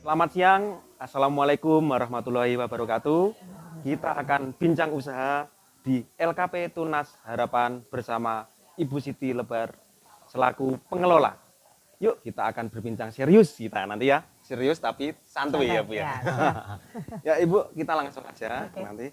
Selamat siang, Assalamualaikum warahmatullahi wabarakatuh. Kita akan bincang usaha di LKP Tunas Harapan bersama Ibu Siti Lebar selaku pengelola. Yuk kita akan berbincang serius kita nanti ya, serius tapi santuy ya Bu ya. Ya, siap. Ya Ibu, kita langsung aja Oke. nanti.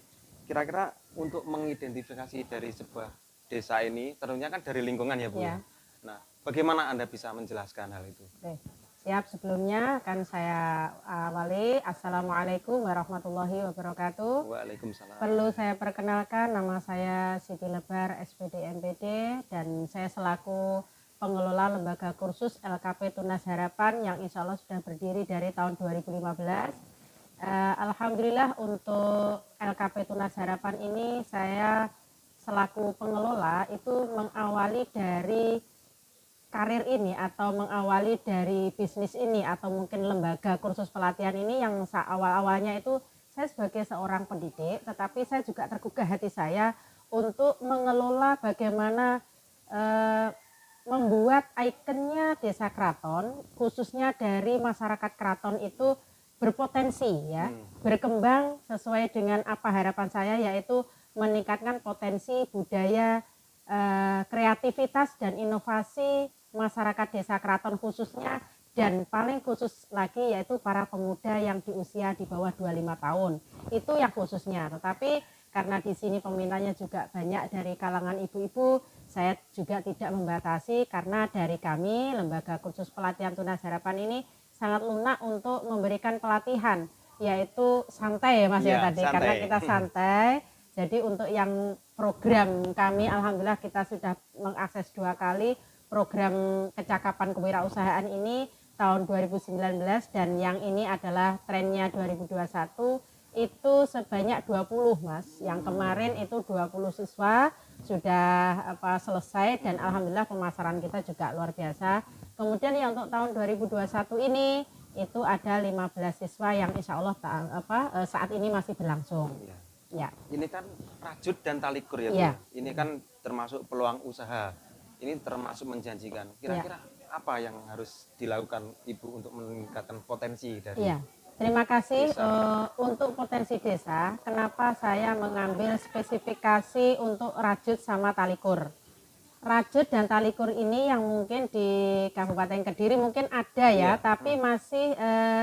Kira-kira untuk mengidentifikasi dari sebuah desa ini, tentunya kan dari lingkungan ya Bu. Ya. Nah, bagaimana Anda bisa menjelaskan hal itu? Oke. Siap, sebelumnya akan saya awali. Assalamualaikum warahmatullahi wabarakatuh. Waalaikumsalam. Perlu saya perkenalkan, nama saya Siti Lebar, SPD MPD, dan saya selaku pengelola lembaga kursus LKP Tunas Harapan yang insya Allah sudah berdiri dari tahun 2015. Alhamdulillah untuk LKP Tunas Harapan ini saya selaku pengelola itu mengawali dari karir ini atau mengawali dari bisnis ini atau mungkin lembaga kursus pelatihan ini yang awal-awalnya itu saya sebagai seorang pendidik, tetapi saya juga tergugah hati saya untuk mengelola bagaimana membuat ikonnya desa keraton, khususnya dari masyarakat keraton itu berpotensi ya, berkembang sesuai dengan apa harapan saya, yaitu meningkatkan potensi budaya, kreativitas dan inovasi masyarakat desa keraton khususnya, dan paling khusus lagi yaitu para pemuda yang di usia di bawah 25 tahun. Itu yang khususnya. Tetapi karena di sini peminatnya juga banyak dari kalangan ibu-ibu, saya juga tidak membatasi karena dari kami lembaga kursus pelatihan Tunas Harapan ini sangat lunak untuk memberikan pelatihan, yaitu santai ya Mas ya tadi, santai. karena kita santai. Jadi untuk yang program kami alhamdulillah kita sudah mengakses 2 kali program kecakapan kewirausahaan ini tahun 2019, dan yang ini adalah trennya 2021 itu sebanyak 20 Mas. Yang kemarin itu 20 siswa sudah selesai, dan alhamdulillah pemasaran kita juga luar biasa. Kemudian yang untuk tahun 2021 ini itu ada 15 siswa yang insya Allah saat ini masih berlangsung. Ya. Ini kan rajut dan talikur ya Bu. Ya. Ini kan termasuk peluang usaha. Ini termasuk menjanjikan. Kira-kira apa yang harus dilakukan Ibu untuk meningkatkan potensi dari Terima kasih untuk potensi desa. Kenapa saya mengambil spesifikasi untuk rajut sama talikur? Rajut dan talikur ini yang mungkin di Kabupaten Kediri mungkin ada ya, tapi masih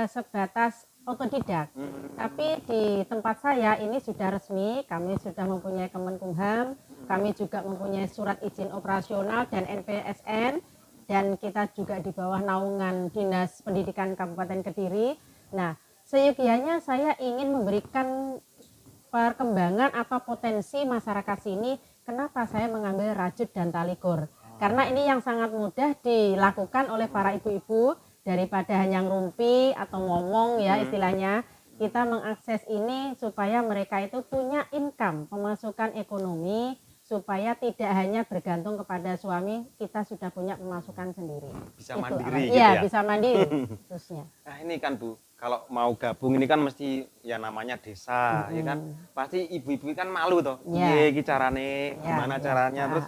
sebatas otodidak. Tapi di tempat saya ini sudah resmi, kami sudah mempunyai Kemenkumham, kami juga mempunyai surat izin operasional dan NPSN, dan kita juga di bawah naungan Dinas Pendidikan Kabupaten Kediri. Nah, seyogianya saya ingin memberikan perkembangan atau potensi masyarakat sini. Kenapa saya mengambil rajut dan talikur? Karena ini yang sangat mudah dilakukan oleh para ibu-ibu, daripada hanya ngerumpi atau ngomong ya istilahnya. Kita mengakses ini supaya mereka itu punya income, pemasukan ekonomi, supaya tidak hanya bergantung kepada suami, kita sudah punya pemasukan sendiri. Bisa mandiri gitu ya? Bisa mandiri khususnya. Nah ini kan Bu, kalau mau gabung ini kan mesti ya namanya desa, ya kan pasti ibu-ibu kan malu toh, piye carane, gimana caranya, terus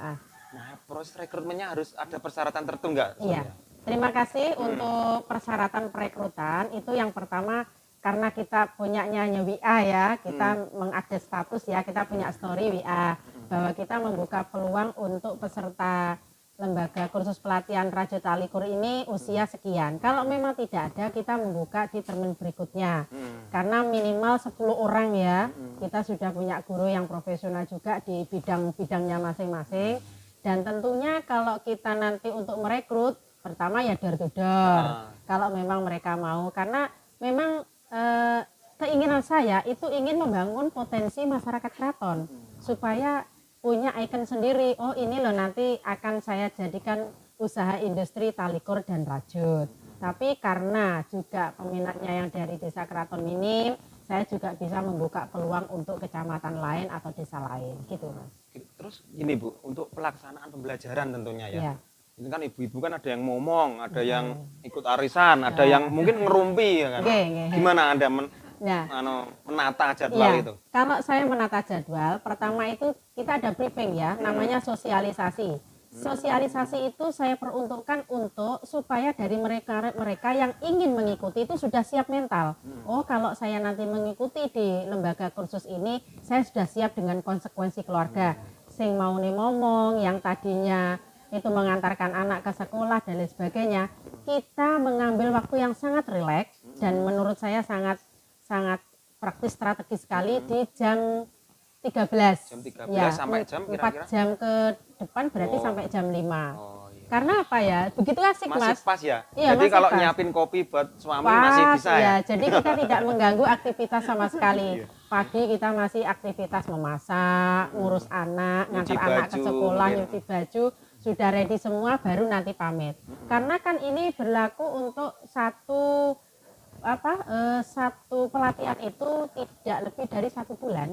nah proses rekrutmennya harus ada persyaratan tertentu enggak? Iya, terima kasih untuk persyaratan perekrutan. Itu yang pertama, karena kita punyanya WA ya, kita mengupdate status ya, kita punya story WA bahwa kita membuka peluang untuk peserta lembaga kursus pelatihan rajut talikur ini usia sekian. Kalau memang tidak ada, kita membuka di termin berikutnya. Karena minimal 10 orang ya. Kita sudah punya guru yang profesional juga di bidang-bidangnya masing-masing. Dan tentunya kalau kita nanti untuk merekrut, pertama ya door to door. Kalau memang mereka mau, karena memang keinginan saya itu ingin membangun potensi masyarakat keraton supaya punya ikon sendiri. Oh ini loh nanti akan saya jadikan usaha industri talikur dan rajut. Tapi karena juga peminatnya yang dari desa keraton minim, saya juga bisa membuka peluang untuk kecamatan lain atau desa lain gitu Mas. Terus gini Bu, untuk pelaksanaan pembelajaran tentunya ya. Ini kan ibu-ibu kan ada yang ngomong, ada yang ikut arisan, ada yang mungkin ngerumpi ya kan. Gimana Anda menata jadwal itu? Kalau saya menata jadwal, pertama itu kita ada briefing ya, namanya sosialisasi. Sosialisasi itu saya peruntukkan untuk supaya dari mereka yang ingin mengikuti itu sudah siap mental. Oh, kalau saya nanti mengikuti di lembaga kursus ini, saya sudah siap dengan konsekuensi keluarga. Sing mau nih ngomong, yang tadinya itu mengantarkan anak ke sekolah dan lain sebagainya, kita mengambil waktu yang sangat rileks dan menurut saya sangat praktis strategis sekali di jam 13. Jam 13 ya, sampai jam 4 kira-kira? jam ke depan berarti Oh. sampai jam 5. Oh, iya. Karena apa ya? Begitu asik, Masih Mas. pas ya? Iya, Jadi masih kalau pas. nyiapin kopi buat suami Pas, masih bisa ya? Jadi kita tidak mengganggu aktivitas sama sekali. Iya. Pagi kita masih aktivitas memasak, ngurus anak, Nyuci ngantar anak ke baju, sekolah, mungkin. nyuci baju, sudah ready semua baru nanti pamit. Karena kan ini berlaku untuk satu pelatihan itu tidak lebih dari 1 bulan.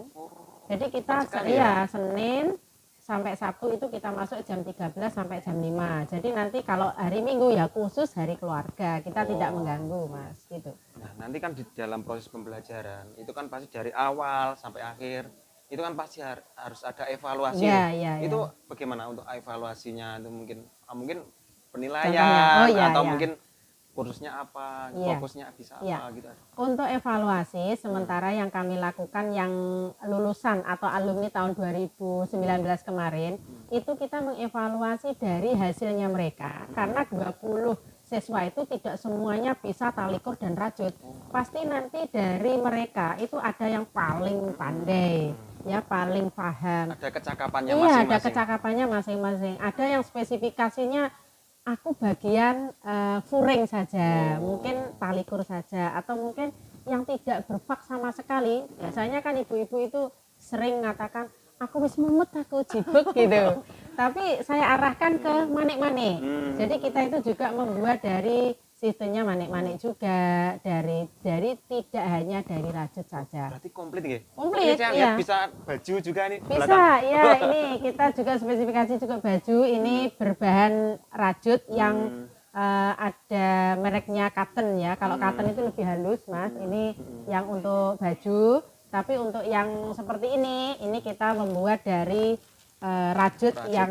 Jadi kita Cepat sekali ya? Senin sampai Sabtu itu kita masuk jam 13 sampai jam 5. Jadi nanti kalau hari Minggu ya khusus hari keluarga. Kita tidak mengganggu, Mas, gitu. Nah, nanti kan di dalam proses pembelajaran itu kan pasti dari awal sampai akhir itu kan pasti harus ada evaluasi. Iya, iya, Itu iya. bagaimana untuk evaluasinya itu mungkin Contohnya, penilaian oh iya, atau iya. mungkin kursusnya apa, Iya. fokusnya bisa apa Iya. gitu. Untuk evaluasi sementara yang kami lakukan yang lulusan atau alumni tahun 2019 kemarin itu kita mengevaluasi dari hasilnya mereka karena 20 siswa itu tidak semuanya bisa talikur dan rajut. Pasti nanti dari mereka itu ada yang paling pandai, ya paling paham. Ada kecakapannya Iya, masing-masing. ada kecakapannya masing-masing. Ada yang spesifikasinya aku bagian furing saja, mungkin talikur saja, atau mungkin yang tidak berfak sama sekali. Biasanya kan ibu-ibu itu sering mengatakan, aku wis mumet, aku jibek gitu. Tapi saya arahkan ke manik-manik. Jadi kita itu juga membuat dari sistemnya manik-manik juga, dari tidak hanya dari rajut saja. Berarti komplit nggih? Komplit, Ini saya iya. lihat bisa baju juga nih Bisa, belakang. ya ini kita juga spesifikasi juga baju ini berbahan rajut yang ada mereknya cotton ya. Kalau cotton itu lebih halus, Mas. Ini yang untuk baju, tapi untuk yang seperti ini kita membuat dari rajut yang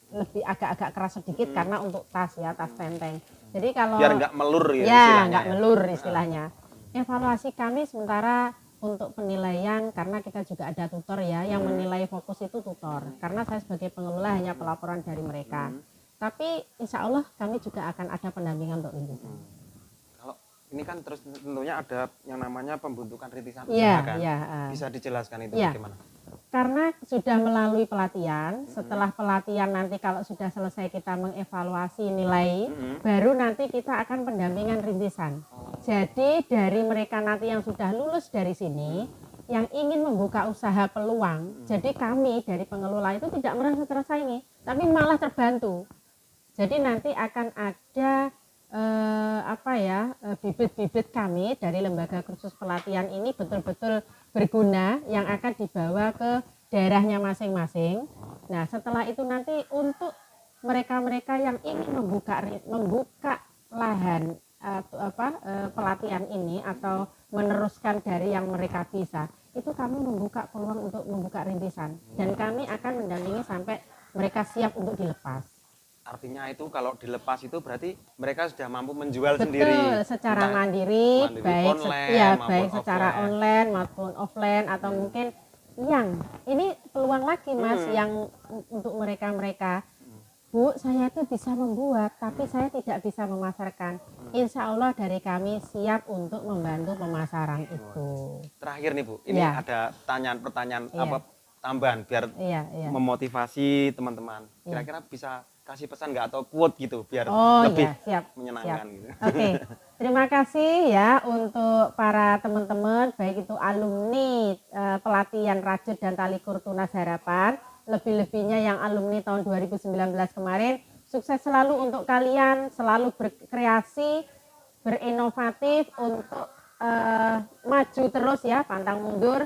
lebih agak-agak keras sedikit karena untuk tas ya, tas penteng. Jadi kalau Biar nggak melur ya, ya istilahnya nggak ya. melur istilahnya. Evaluasi kami sementara untuk penilaian karena kita juga ada tutor ya yang menilai fokus itu tutor karena saya sebagai pengelola hanya pelaporan dari mereka tapi insya Allah kami juga akan ada pendampingan untuk rintisan. Kalau ini kan terus tentunya ada yang namanya pembentukan rintisan Iya, usaha kan? iya, Bisa dijelaskan itu iya. bagaimana? Karena sudah melalui pelatihan, setelah pelatihan nanti kalau sudah selesai kita mengevaluasi nilai, baru nanti kita akan pendampingan rintisan. Jadi dari mereka nanti yang sudah lulus dari sini, yang ingin membuka usaha peluang, jadi kami dari pengelola itu tidak merasa tersaingi, tapi malah terbantu. Jadi nanti akan ada bibit-bibit kami dari lembaga kursus pelatihan ini betul-betul berguna yang akan dibawa ke daerahnya masing-masing. Nah, setelah itu nanti untuk mereka-mereka yang ingin membuka lahan pelatihan ini atau meneruskan dari yang mereka bisa, itu kami membuka peluang untuk membuka rintisan dan kami akan mendampingi sampai mereka siap untuk dilepas. Artinya itu kalau dilepas itu berarti mereka sudah mampu menjual Betul, sendiri. secara Entah mandiri, baik online, baik maupun secara offline. online maupun offline atau mungkin yang ini peluang lagi Mas yang untuk mereka Bu, saya itu bisa membuat tapi saya tidak bisa memasarkan. Insya Allah dari kami siap untuk membantu pemasaran itu. Terakhir nih Bu, ini Iya. ada pertanyaan Iya. tambahan biar Iya. memotivasi teman-teman. Iya. Kira-kira bisa kasih pesan nggak atau quote gitu biar Oh lebih iya, siap. menyenangkan siap. gitu. Oke, terima kasih ya untuk para teman-teman, baik itu alumni pelatihan rajut dan talikur tunas harapan, lebih-lebihnya yang alumni tahun 2019 kemarin, sukses selalu untuk kalian, selalu berkreasi, berinovatif untuk maju terus ya, pantang mundur,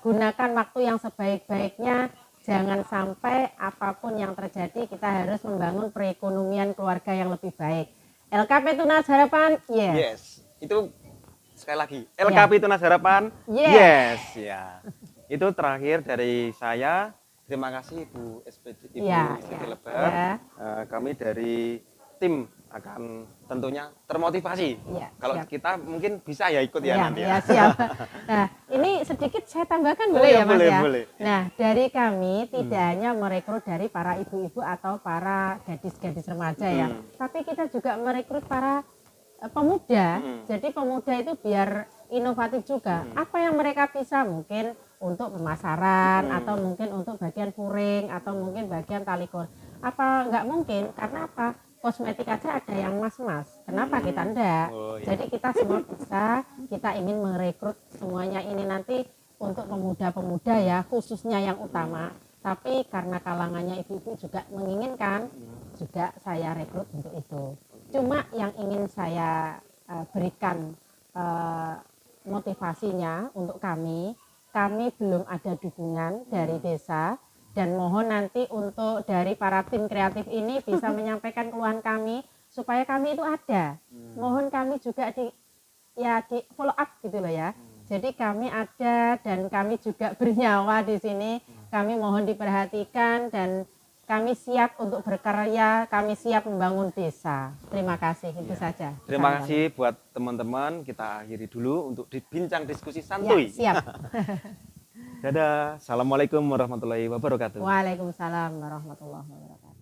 gunakan waktu yang sebaik-baiknya. Jangan sampai apapun yang terjadi kita harus membangun perekonomian keluarga yang lebih baik. LKP Tunas Harapan, yes. Yes, itu sekali lagi LKP Tunas Harapan, Yes. yes, ya. Itu terakhir dari saya. Terima kasih Bu SPD, Ibu Ya, Siti ya, Lebar. ya. Kami dari tim akan tentunya termotivasi. Ya, Kalau siap. kita mungkin bisa ya ikut ya Ya, nanti ya ya. siap. Nah, ini sedikit saya tambahkan Oh boleh ya, ya Mas boleh, ya? boleh. Nah, dari kami tidak hanya merekrut dari para ibu-ibu atau para gadis-gadis remaja ya, tapi kita juga merekrut para pemuda. Jadi pemuda itu biar inovatif juga. Apa yang mereka bisa mungkin untuk pemasaran atau mungkin untuk bagian puring atau mungkin bagian talikur. Apa nggak mungkin? Karena apa? Kosmetik aja ada yang mas-mas. Kenapa kita enggak? Oh, iya. Jadi kita semua bisa, kita ingin merekrut semuanya ini nanti untuk pemuda-pemuda ya, khususnya yang utama. Tapi karena kalangannya ibu-ibu juga menginginkan, juga saya rekrut untuk itu. Cuma yang ingin saya berikan motivasinya untuk kami belum ada dukungan dari desa, dan mohon nanti untuk dari para tim kreatif ini bisa menyampaikan keluhan kami supaya kami itu ada. Mohon kami juga di follow up gitu loh ya. Jadi kami ada dan kami juga bernyawa di sini. Kami mohon diperhatikan dan kami siap untuk berkarya, kami siap membangun desa. Terima kasih, itu saja. Terima kasih buat teman-teman. Kita akhiri dulu untuk bincang diskusi santuy. Ya, siap. Dadah. Assalamualaikum warahmatullahi wabarakatuh. Waalaikumsalam warahmatullahi wabarakatuh.